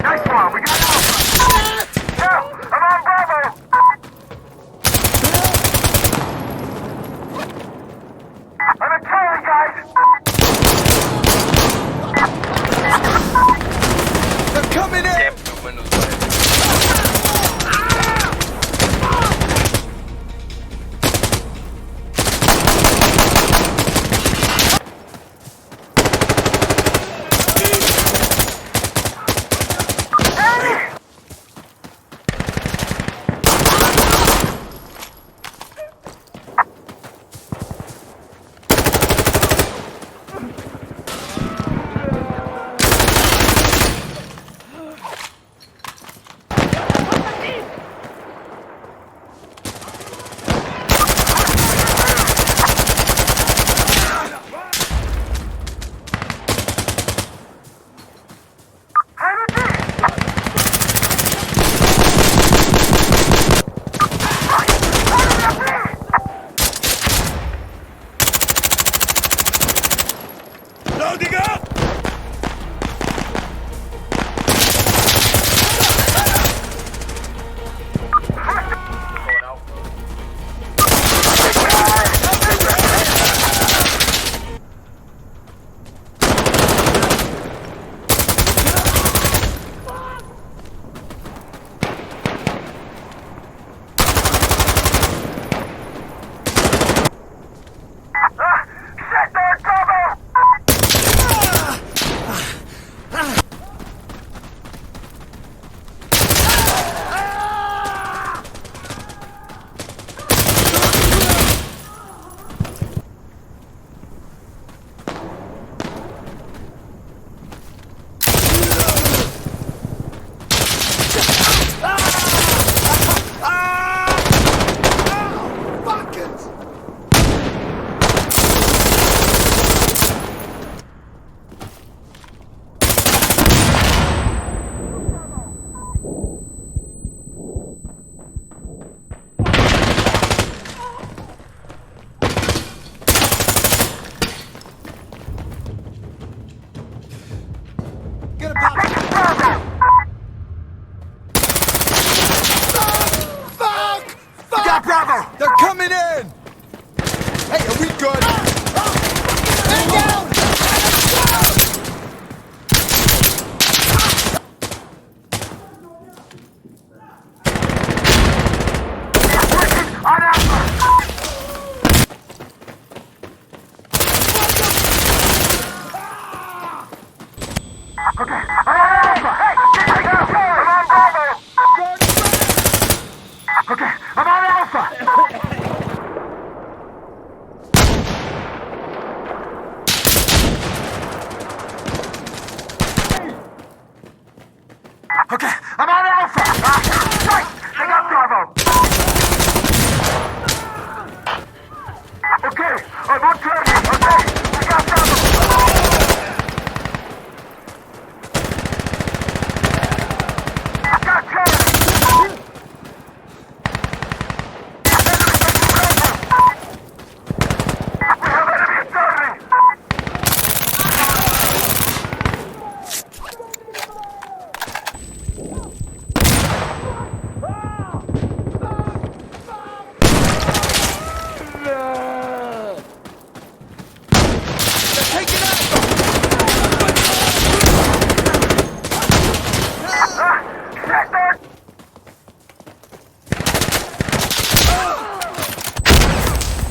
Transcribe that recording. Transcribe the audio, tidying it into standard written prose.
Nice one. We got Alpha. Now, I'm on Bravo. I'm at Charlie, guys. They're coming in! Loading up! Get a pop! Fuck! Fuck! Got Bravo. They're coming in! Hey, are we good? Man down! On Alpha. Okay, I'm on Alpha. Hey, get me down. I'm on Bravo. Okay, I'm on Alpha. Okay, I'm on Alpha. Right, I got Bravo. Okay, I'm on Charlie. Okay.